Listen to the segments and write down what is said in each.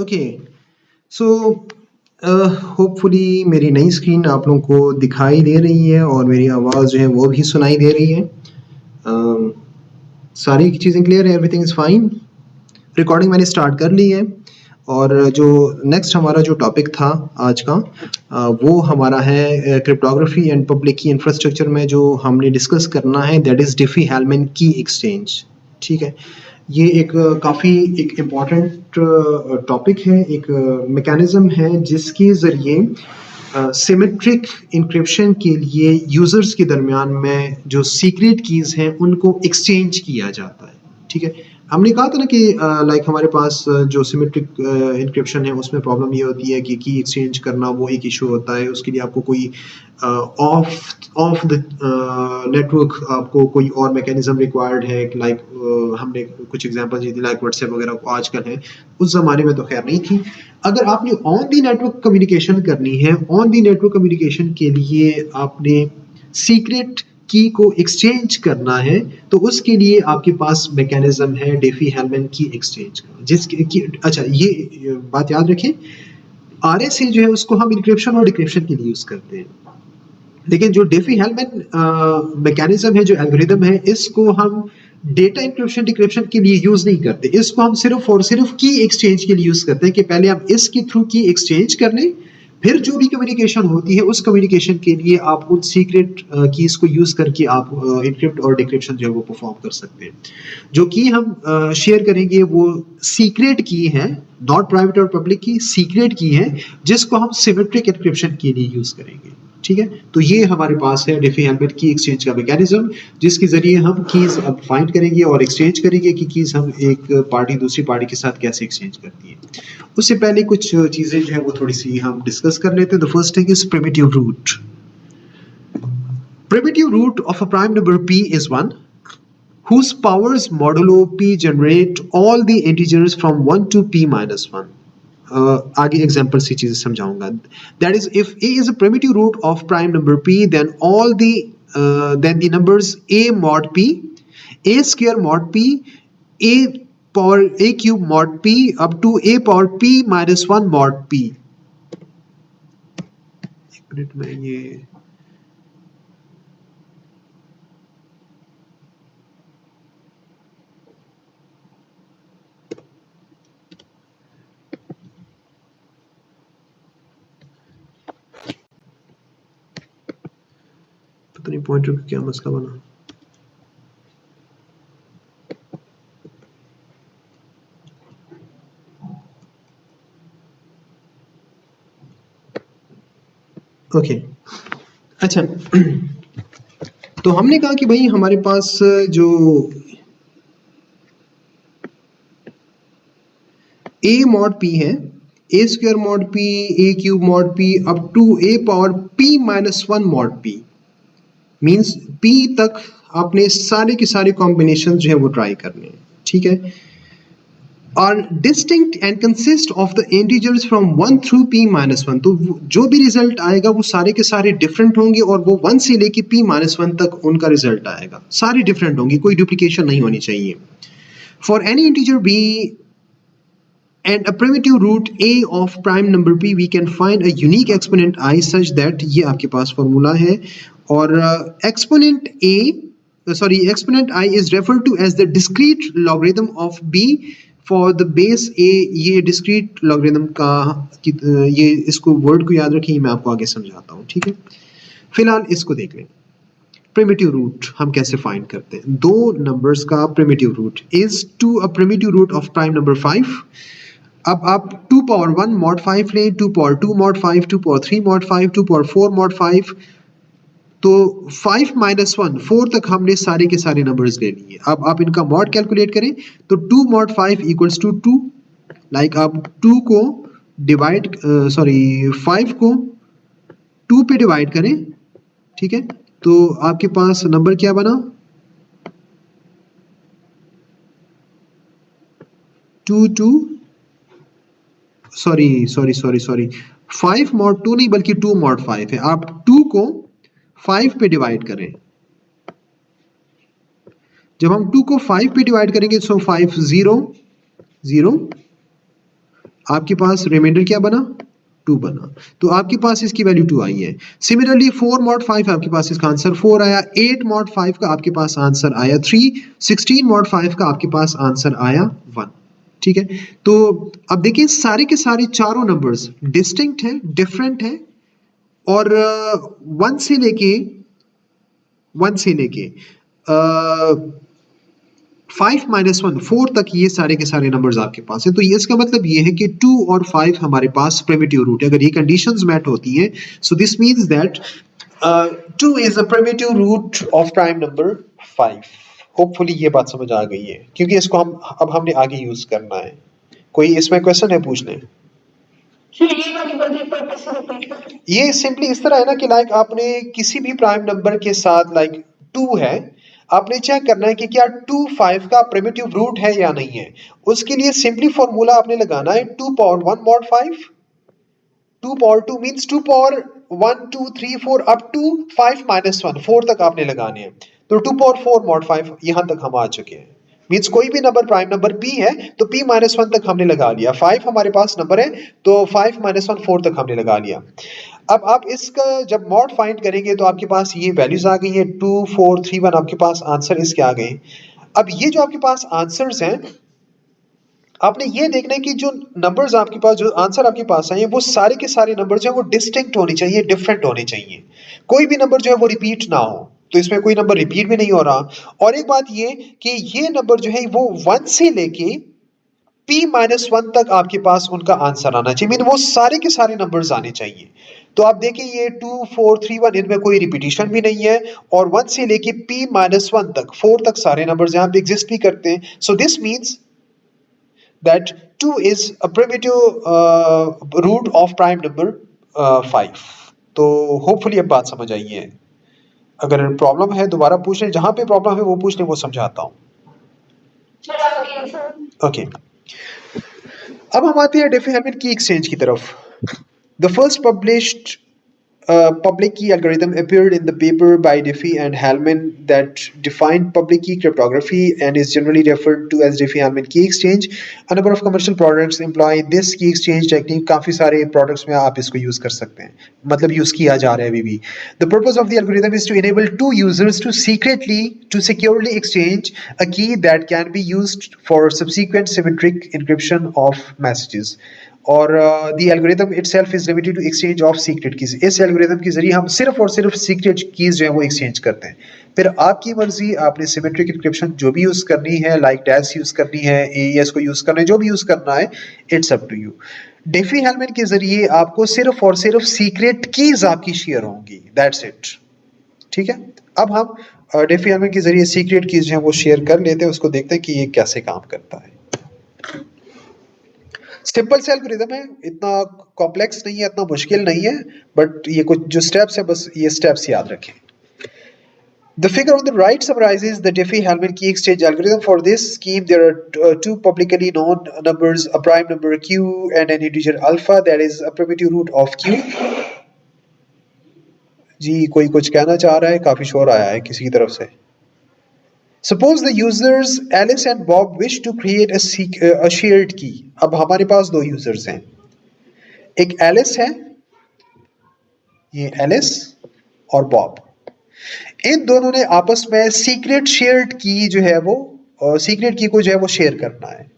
Okay so hopefully मेरी नई screen आप लोगों को दिखाई दे रही है और मेरी आवाज़ जो है वो भी सुनाई दे रही है। सारी चीज़ें क्लियर है, एवरीथिंग इज़ फाइन। रिकॉर्डिंग मैंने स्टार्ट कर ली है और जो नेक्स्ट हमारा जो टॉपिक था आज का वो हमारा है क्रिप्टोग्राफी एंड पब्लिक की इंफ्रास्ट्रक्चर में जो हमने डिस्कस करना है दैट इज़ डिफी-हेलमैन की एक्सचेंज। ठीक है, ये एक काफ़ी एक इम्पॉर्टेंट टॉपिक है, एक मैकेनिज़्म है जिसके ज़रिए सिमेट्रिक इंक्रिप्शन के लिए यूज़र्स के दरमियान में जो सीक्रेट कीज़ हैं उनको एक्सचेंज किया जाता है। ठीक है, हमने कहा था ना कि लाइक हमारे पास जो सिमेट्रिक इंक्रिप्शन है उसमें प्रॉब्लम ये होती है कि की एक्सचेंज करना वो एक इशू होता है। उसके लिए आपको कोई ऑफ द नेटवर्क आपको कोई और मैकेनिज्म रिक्वायर्ड है, लाइक हमने कुछ एग्जांपल दी थी, लाइक व्हाट्सएप वगैरह आजकल है, उस ज़माने में तो खैर नहीं थी। अगर आपने ऑन दी नेटवर्क कम्युनिकेशन करनी है, ऑन दी नेटवर्क कम्युनिकेशन के लिए आपने सीक्रेट की को एक्सचेंज करना है, तो उसके लिए आपके पास मैकेनिज्म है डिफी-हेलमैन की एक्सचेंज का, जिसके की अच्छा ये बात याद रखें, आरएसए जो है उसको हम इंक्रिप्शन और डिक्रिप्शन के लिए यूज़ करते हैं। लेकिन जो डिफी-हेलमैन मैकेनिज्म है, जो एल्गोरिदम है, इसको हम डेटा इंक्रिप्शन डिक्रिप्शन के लिए यूज़ नहीं करते। इसको हम सिर्फ और सिर्फ की एक्सचेंज के लिए यूज़ करते हैं कि पहले हम इसके थ्रू की एक्सचेंज कर लें, फिर जो भी कम्युनिकेशन होती है उस कम्युनिकेशन के लिए आप उन सीक्रेट कीज़ को यूज़ करके आप इंक्रिप्ट और डिक्रिप्शन जो है वो परफॉर्म कर सकते हैं। जो की हम शेयर करेंगे वो सीक्रेट की है, नॉट प्राइवेट और पब्लिक की, सीक्रेट की है जिसको हम सिमेट्रिक इंक्रिप्शन के लिए यूज़ करेंगे। ठीक है, तो ये हमारे पास है डिफी-हेलमैन की एक्सचेंज का मैकेनिज्म, जिसके जरिए हम कीज़ अब फाइंड करेंगे और एक्सचेंज करेंगे कि कीज़ हम एक पार्टी दूसरी पार्टी के साथ कैसे एक्सचेंज करती है। उससे पहले कुछ चीज़ें जो है वो थोड़ी सी हम डिस्कस कर लेते हैं। The first thing is primitive root. Primitive root of a prime number p is 1 whose powers modulo p generate all the integers from 1 to p minus 1. आगे एग्जांपल से चीजें समझाऊंगा। That is, if a is a primitive root of prime number p, then then the numbers a mod p, a square mod p, a power a cube mod p up to a power p minus 1 mod p। एक minute में ये पता नहीं pointer का क्या मसला बना। Okay अच्छा तो हमने कहा कि भाई हमारे पास जो a mod p है, a square mod p, a cube mod p up to a power p minus 1 mod p, means p तक आपने सारे के सारे कॉम्बिनेशन जो है वो ट्राई करने हैं। ठीक है, are distinct and consist of the integers from 1 through p minus 1। तो जो भी रिजल्ट आएगा वो सारे के सारे डिफरेंट होंगे और वो 1 से लेके p minus 1 तक उनका रिजल्ट आएगा, सारे डिफरेंट होंगे, कोई डुप्लीकेशन नहीं होनी चाहिए। For any integer b and a primitive root a of prime number p, we can find a unique exponent I such that, ये आपके पास फॉर्मूला है, और exponent I is referred to as the discrete logarithm of b for the base a। ये discrete logarithm का ये इसको word को याद रखिए, मैं आपको आगे समझाता हूँ। ठीक है, फिलहाल इसको देख लें। प्रिमिटिव रूट हम कैसे फाइंड करते हैं? दो नंबर्स का primitive root is two a primitive root of prime number 5। अब आप 2 पावर 1 mod 5 लें, 2 power 2 mod 5, 2 power 3 mod 5, 2 power 4 mod 5, तो 5 माइनस 1 4 तक हमने सारे के सारे नंबर्स ले लिए। अब आप इनका मॉड कैलकुलेट करें तो 2 mod 5 इक्वल्स टू 2, लाइक आप 2 को डिवाइड 5 को 2 पे डिवाइड करें। ठीक है, तो आपके पास नंबर क्या बना? 5 mod 2 नहीं बल्कि 2 mod 5 है। आप 2 को 5 पे डिवाइड करें। जब हम 2 को 5 पे डिवाइड करेंगे तो 5 0 0 आपके पास रिमाइंडर क्या बना, 2 बना, तो आपके पास इसकी वैल्यू 2 आई है। सिमिलरली 4 mod 5 आपके पास इसका आंसर 4 आया, 8 mod 5 का आपके पास आंसर आया 3, 16 mod 5 का आपके पास आंसर आया 1। ठीक है, तो अब देखिए सारे के सारे चारों नंबर्स डिस्टिंक्ट हैं, डिफरेंट हैं, और 1 से लेके 5 माइनस 1 4 तक ये सारे के सारे नंबर्स आपके पास है। तो ये इसका मतलब ये है कि 2 और 5 हमारे पास प्रिमिटिव रूट है। अगर ये कंडीशंस मैट होती हैं, so this means that 2 is a primitive root of prime number 5। Hopefully ये बात समझ आ गई है, क्योंकि इसको हमने आगे यूज करना है। कोई इसमें क्वेश्चन है पूछने? ये सिंपली इस तरह है ना कि लाइक आपने किसी भी प्राइम नंबर के साथ, लाइक 2 है, आपने चेक करना है कि क्या 2 5 का प्रिमिटिव रूट है या नहीं है। उसके लिए सिंपली फॉर्मूला आपने लगाना है 2 power 1 mod 5, 2 power 2 means 2 power 1 2 3 4 up to 5 minus 1 4 तक आपने लगाने हैं। तो 2 पावर 4 mod 5 यहां तक हम आ चुके हैं। मींस कोई भी नंबर प्राइम नंबर p है तो p माइनस 1 तक हमने लगा लिया। 5 हमारे पास नंबर है तो 5 माइनस 1 4 तक हमने लगा लिया। अब आप इसका जब मॉड फाइंड करेंगे तो आपके पास ये वैल्यूज आ गई है 2 4 3 1, आपके पास आंसर इसके आ गए। अब ये जो आपके पास आंसर्स हैं, आपने ये देखना है कि जो नंबर्स आपके पास, जो आंसर आपके पास है, वो सारे के सारे नंबर जो है वो डिस्टिंक्ट होने चाहिए, डिफरेंट होने चाहिए। कोई भी नंबर जो है वो रिपीट ना हो। तो इसमें कोई नंबर रिपीट भी नहीं हो रहा। और एक बात ये कि ये नंबर जो है वो 1 से लेके p माइनस 1 तक आपके पास उनका आंसर आना चाहिए। मीन वो सारे के सारे नंबर्स आने चाहिए। तो आप देखिए ये 2 4 3 1 इनमें कोई रिपीटिशन भी नहीं है, और 1 से लेके p माइनस 1 तक 4 तक सारे नंबर्स यहाँ पे एग्जिस्ट भी करते हैं। So this means that 2 is a primitive root of prime number 5। तो होपफुली अब बात समझ आई है। अगर प्रॉब्लम है दोबारा पूछ लें, जहां पे प्रॉब्लम है वो पूछ लें, वो समझाता हूं। ओके, अब हम आते हैं डेफी-हेलमैन की एक्सचेंज की तरफ। The first published public key algorithm appeared in the paper by Diffie and Hellman that defined public key cryptography and is generally referred to as Diffie-Hellman key exchange. A number of commercial products employ this key exchange technique. काफी सारे products में आप इसको use कर सकते हैं, मतलब use किया जा रहा है अभी भी। The purpose of the algorithm is to enable two users to securely exchange a key that can be used for subsequent symmetric encryption of messages. और the algorithm itself is limited to exchange of secret keys. इस algorithm के जरिए हम सिर्फ और सिर्फ secret keys जो है वो एक्सचेंज करते हैं। फिर आपकी मर्जी, आपने सिमेट्रिक इंक्रिप्शन जो भी यूज करनी है, लाइक डैश यूज करनी है, एईएस को यूज करना है, जो भी यूज करना है, it's up to you. Diffie Hellman के जरिए आपको सिर्फ और सिर्फ सीक्रेट कीज आपकी शेयर होंगी, दैट्स इट। ठीक है, अब हम डेफी-हेलमैन के जरिए सीक्रेट कीज जो है वो शेयर कर लेते हैं, उसको देखते हैं कि ये कैसे काम करता है। सिंपल से एल्गोरिथम है, इतना कॉम्प्लेक्स नहीं है, इतना मुश्किल नहीं है, बट ये कुछ जो स्टेप्स है बस ये स्टेप्स याद रखें। The figure on the right summarizes the Diffie-Hellman key exchange algorithm. For this scheme, there are two publicly known numbers, a prime number q and an integer alpha that is a primitive root of q. जी कोई कुछ कहना चाह रहा है? काफी शोर आया है किसी की तरफ से। Suppose the users Alice and Bob wish to create a shared key. अब हमारे पास दो यूजर्स हैं, एक एलिस है, ये एलिस और बॉब। इन दोनों ने आपस में सीक्रेट शेयर्ड की जो है वो सीक्रेट की को जो है वो शेयर करना है।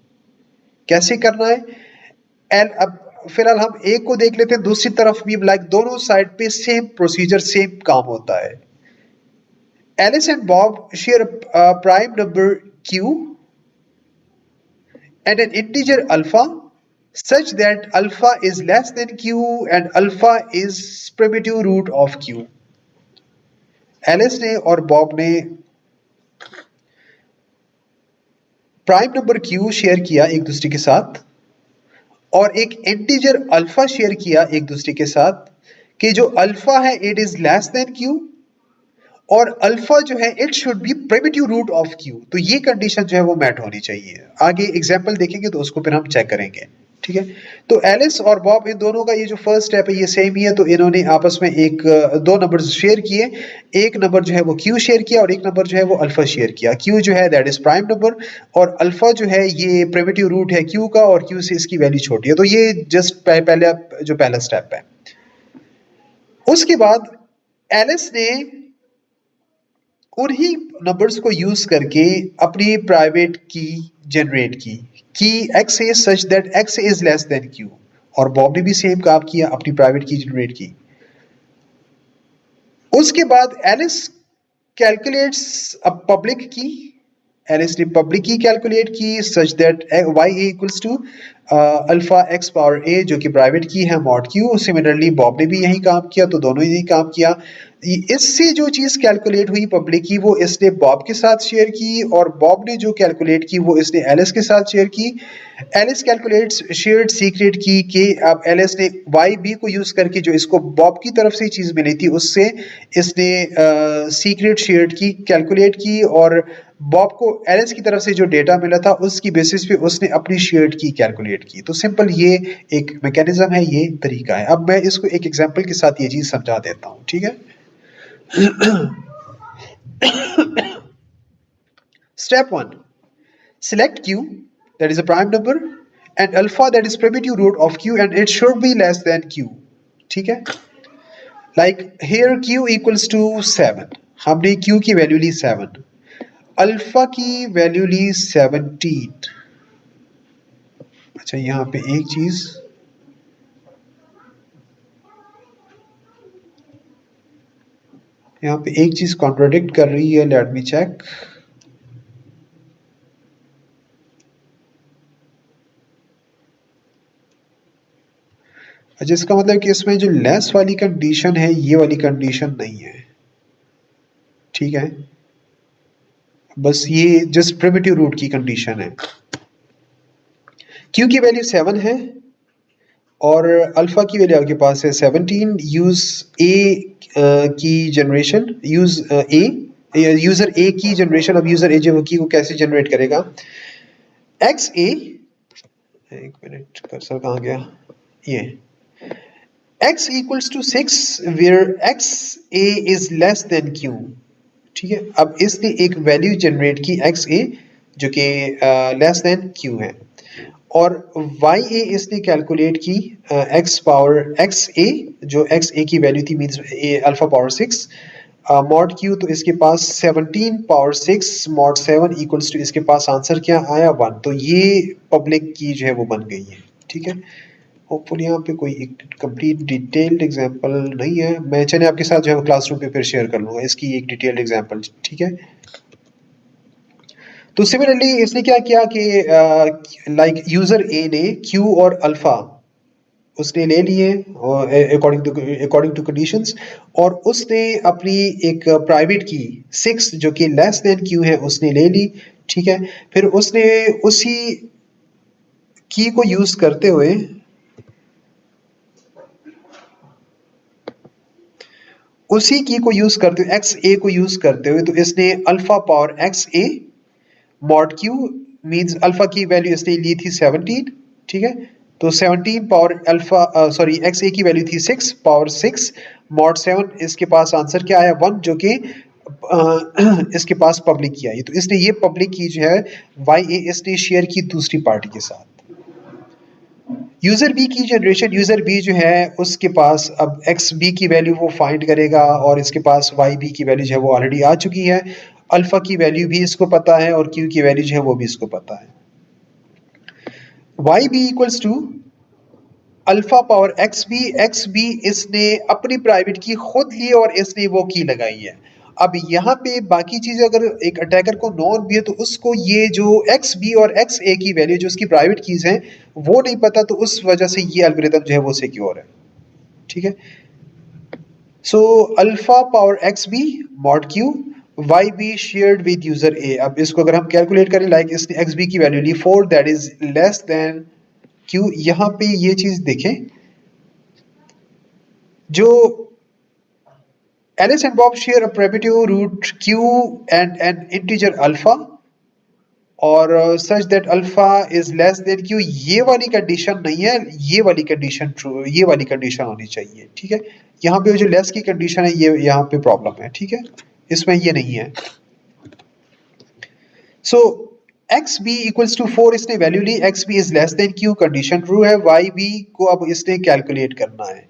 कैसे करना है? अब फिलहाल हम एक को देख लेते हैं, दूसरी तरफ भी लाइक दोनों साइड पे सेम प्रोसीजर, सेम काम होता है। Alice and Bob share a prime number q and an integer alpha such that alpha is less than q and alpha is primitive root of q. Alice ने और Bob ने prime number q share किया एक दूसरे के साथ, और एक इंटीजर अल्फा शेयर किया एक दूसरे के साथ, कि जो अल्फा है it is less than q और अल्फा जो है it should be primitive root of q। तो ये कंडीशन जो है वो मैट होनी चाहिए। आगे एग्जांपल देखेंगे तो उसको फिर हम चेक करेंगे। ठीक है। तो एलिस और बॉब इन दोनों का ये जो फर्स्ट स्टेप है ये सेम ही है, तो इन्होंने आपस में दो नंबर्स शेयर किए। एक नंबर जो है वो क्यू शेयर किया और एक नंबर जो है वो अल्फा शेयर किया। क्यू जो है दैट इज प्राइम नंबर और अल्फा जो है ये प्रिमिटिव रूट है क्यू का और क्यू से इसकी वैल्यू छोटी है। तो ये जस्ट पहले जो पहला स्टेप है। उसके बाद एलिस ने उन्हीं नंबर्स को यूज करके अपनी प्राइवेट की जनरेट की x is such that x is less than Q, और बॉब ने भी सेम काम किया, अपनी प्राइवेट की जनरेट की। उसके बाद Alice calculates a public key, Alice ने पब्लिक की कैलकुलेट की such that Y A equals to alpha X power A जो कि प्राइवेट की है मॉड क्यू। सिमिलरली बॉब ने भी यही काम किया, तो दोनों यही काम किया। इससे जो चीज कैलकुलेट हुई पब्लिक की वो इसने बॉब के साथ शेयर की और बॉब ने जो कैलकुलेट की वो इसने एलिस के साथ शेयर की। एलिस कैलकुलेट्स शेयर्ड सीक्रेट की कि अब एलिस ने वाई बी को यूज करके जो इसको बॉब की तरफ से चीज मिली थी उससे इसने सीक्रेट शेयर्ड की कैलकुलेट की और बॉब को एलिस की तरफ से जो डेटा मिला था उसकी बेसिस पे उसने अपनी शेयर्ड की कैलकुलेट की। तो सिंपल ये एक मैकेनिज्म है, ये तरीका है। अब मैं इसको एक एग्जांपल के साथ ये चीज समझा देता हूँ, ठीक है। Step 1. Select q that is a prime number and alpha that is primitive root of q and it should be less than q, ठीक है। Like here q equals to 7, हमने q की वैल्यू ली 7, अल्फा की value ली 17। अच्छा यहाँ पे एक चीज, यहाँ पे एक चीज कॉन्ट्राडिक्ट कर रही है, लेट मी चेक। जिसका मतलब कि इसमें जो लेस वाली कंडीशन है ये वाली कंडीशन नहीं है, ठीक है। बस ये जस्ट प्रिमिटिव रूट की कंडीशन है। क्यू की वैल्यू 7 है और अल्फा की वैल्यू आपके पास है 17। यूज ए की जनरेशन, यूज ए यूजर ए की जनरेशन। अब यूजर ए जो की को कैसे जनरेट करेगा, एक्स ए, एक मिनट कर्सर कहाँ गया, ये x equals to 6 where x a is less than q, ठीक है। अब इसने एक वैल्यू जनरेट की एक्स ए जो कि लेस देन क्यू है और वाई ए इसने कैलकुलेट की एक्स पावर एक्स ए जो एक्स ए की वैल्यू थी मींस ए अल्फा पावर 6 मॉड क्यू। तो इसके पास 17 पावर 6 मॉड 7 इक्वल्स टू इसके पास आंसर क्या आया 1। तो ये पब्लिक की जो है वो बन गई है, ठीक है। होपफुली यहाँ पे कोई एक कंप्लीट डिटेल्ड एग्जांपल नहीं है, मैं चलिए आपके साथ जो है क्लासरूम पे फिर शेयर कर लूँगा इसकी एक डिटेल्ड एग्जांपल, ठीक है। तो सिमिलरली इसने क्या किया कि लाइक यूजर ए ने क्यू और अल्फा उसने ले लिए अकॉर्डिंग टू कंडीशंस और उसने अपनी एक प्राइवेट की 6 जो कि लेस देन क्यू है उसने ले ली, ठीक है। फिर उसने उसी की को यूज करते हुए उसी की को यूज करते हुए एक्स ए को यूज करते हुए तो इसने alpha power x A mod Q means alpha की वैल्यू इसने ली थी 17, ठीक है। तो 17 पावर अल्फा सॉरी एक्स ए की वैल्यू थी 6 पावर 6 मॉड 7, इसके पास आंसर क्या आया 1 जो कि इसके पास पब्लिक की आई। तो इसने ये पब्लिक की जो है वाई ए इसने शेयर की दूसरी पार्टी के साथ। यूजर बी की जनरेशन, यूजर बी जो है उसके पास अब एक्स बी की वैल्यू वो फाइंड करेगा और इसके पास वाई बी की वैल्यू जो है वो ऑलरेडी आ चुकी है। अल्फा की वैल्यू भी इसको पता है और क्यू की वैल्यू जो है वो भी इसको पता है। Y B equals to alpha power X B इसने अपनी प्राइवेट की खुद ली और इसने वो की लगाई है। अब यहाँ पे बाकी चीजें अगर एक अटैकर को नॉन भी है तो उसको ये जो एक्स बी और एक्स ए की वैल्यू जो उसकी प्राइवेट कीज हैं वो नहीं पता, तो उस वजह से ये एल्गोरिथम जो है वो सिक्योर है, ठीक है। So alpha power X B mod Q Y B shared with user A. अब इसको अगर हम कैलकुलेट करें लाइक इसने एक्स बी की वैल्यू ली 4 that is less than Q. यहाँ पे ये चीज देखें, जो Alice and Bob share a primitive root q and an integer alpha और such that alpha is less than Q, ये वाली कंडीशन नहीं है, ये वाली कंडीशन ट्रू, ये वाली कंडीशन होनी चाहिए, ठीक है। यहाँ पे जो लेस की कंडीशन है ये यहाँ पे प्रॉब्लम है, ठीक है, इसमें ये नहीं है। So X B equals to 4 इसने वैल्यू ली, X B is less than Q, condition true है। वाई बी को अब इसने कैलकुलेट करना है,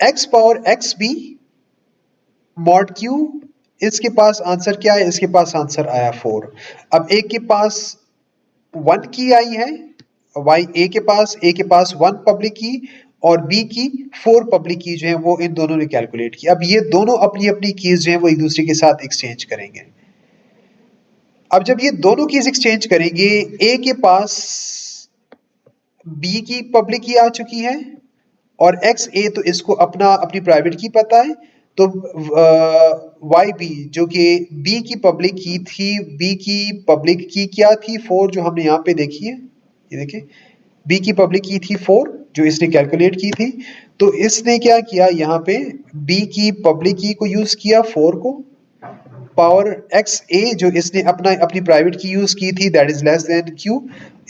X power X B mod Q, इसके पास आंसर क्या है, इसके पास आंसर आया 4। अब एक के पास 1 की आई है, वाई ए के पास 1 पब्लिक की और बी की 4 पब्लिक की जो है वो इन दोनों ने कैलकुलेट की। अब ये दोनों अपनी अपनी कीज जो है वो एक दूसरे के साथ एक्सचेंज करेंगे। अब जब ये दोनों कीज एक्सचेंज करेंगे, ए के पास बी की पब्लिक की आ चुकी है और एक्स ए तो इसको अपनी प्राइवेट की पता है, तो वाई बी जो कि बी की पब्लिक की थी, बी की पब्लिक की क्या थी 4, जो हमने यहाँ पे देखी है, ये देखिए बी की पब्लिक की थी 4 जो इसने कैलकुलेट की थी। तो इसने क्या किया, यहाँ पे बी की पब्लिक की को यूज किया 4 को, पावर एक्स ए जो इसने अपनी प्राइवेट की यूज की थी that is less than Q,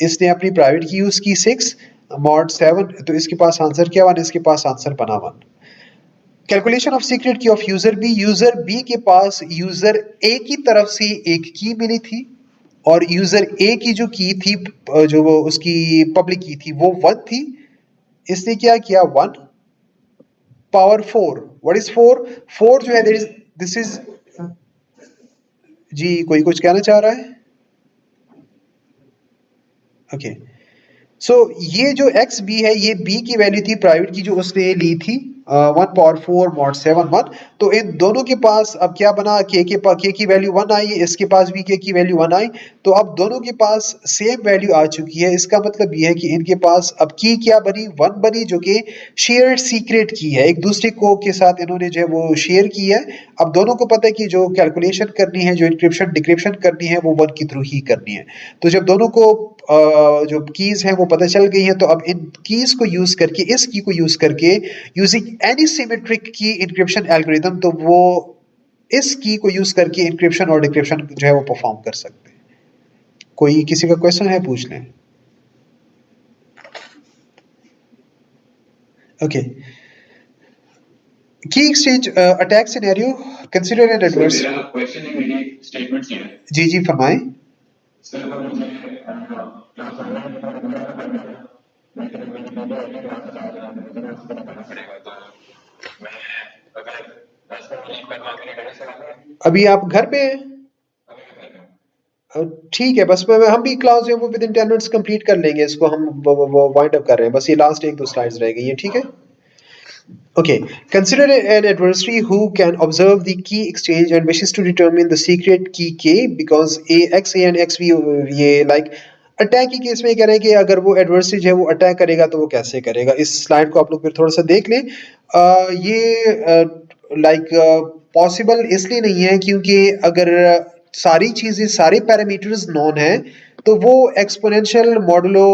इसने अपनी प्राइवेट की यूज की 6 मॉड 7, तो इसके पास आंसर क्या 1, इसके पास आंसर बना 1। Calculation of secret key of user B, user B के पास यूजर ए की तरफ से एक की मिली थी और यूजर ए की जो की थी, जो वो उसकी पब्लिक की थी वो 1 थी। इसने क्या किया 1 पावर 4, व्हाट इज 4, 4 जो है दिस इज, जी कोई कुछ कहना चाह रहा है? ओके सो ये जो एक्स बी है ये बी की वैल्यू थी प्राइवेट की जो उसने ली थी 1 पावर 4 मॉड 7 1। तो इन दोनों के पास अब क्या बना, के की वैल्यू 1 आई, इसके पास भी के की वैल्यू 1 आई, तो अब दोनों के पास सेम वैल्यू आ चुकी है। इसका मतलब ये है कि इनके पास अब की क्या बनी, 1 बनी, जो कि शेयर सीक्रेट की है, एक दूसरे को के साथ इन्होंने जो है वो शेयर की है। अब दोनों को पता है कि जो कैलकुलेशन करनी है, जो इंक्रिप्शन डिक्रिप्शन करनी है वो 1 के थ्रू ही करनी है। तो जब दोनों को जो कीज है वो पता चल गई है, तो अब इन कीज को यूज करके, इस की को यूज करके, यूजिंग एनी सिमेट्रिक की इंक्रिप्शन एल्गोरिथम, तो वो इस की को यूज करके इंक्रिप्शन और डिक्रिप्शन जो है वो परफॉर्म कर सकते हैं। कोई किसी का क्वेश्चन है पूछ लें। ओके की exchange attack scenario, consider an adverse. मेरा क्वेश्चन है, मेरी स्टेटमेंट है। जी जी फरमाएं। सर अभी आप घर पे हैं? ठीक है, बस हम भी क्लास जो है वो विद इन 10 मिनट्स कंप्लीट कर लेंगे, इसको हम वो वाइंड अप कर रहे हैं, बस ये लास्ट 1-2 स्लाइड्स रह गई हैं, ठीक है। Okay, consider an adversary who can observe the key exchange and wishes to determine the secret key K because X A and X B ये like अटैक की केस में कह रहे हैं कि अगर वो एडवर्सरी जो है वो अटैक करेगा तो वो कैसे करेगा। इस स्लाइड को आप लोग फिर थोड़ा सा देख लें। ये लाइक पॉसिबल इसलिए नहीं है क्योंकि अगर सारी चीजें, सारे पैरामीटर्स नॉन है तो वो एक्सपोनेंशियल मॉडुलो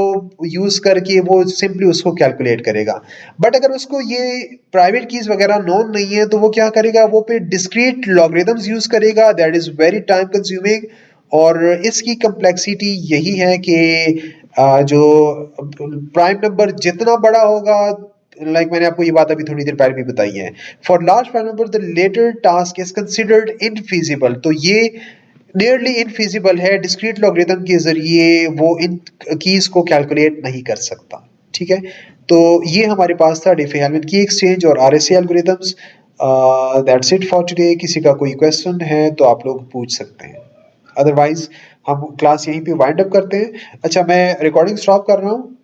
यूज करके वो सिंपली उसको कैलकुलेट करेगा। बट अगर उसको ये प्राइवेट कीज वगैरह नॉन नहीं है तो वो क्या करेगा, वो फिर डिस्क्रीट लॉगरिथम्स यूज करेगा, that is very time consuming. और इसकी कम्प्लेक्सिटी यही है कि जो प्राइम नंबर जितना बड़ा होगा, लाइक मैंने आपको ये बात अभी थोड़ी देर पहले भी बताई है, for large prime number the latter task is considered infeasible. तो ये नियरली इनफिजिबल है, डिस्क्रीट लॉगरिथम के जरिए वो इन कीज को कैलकुलेट नहीं कर सकता, ठीक है। तो ये हमारे पास था डिफी-हेल्मन की एक्सचेंज और RSA algorithms. That's it for today. किसी का कोई क्वेश्चन है तो आप लोग पूछ सकते हैं, अदरवाइज हम क्लास यहीं पे वाइंड अप करते हैं। अच्छा, मैं रिकॉर्डिंग स्टॉप कर रहा हूँ।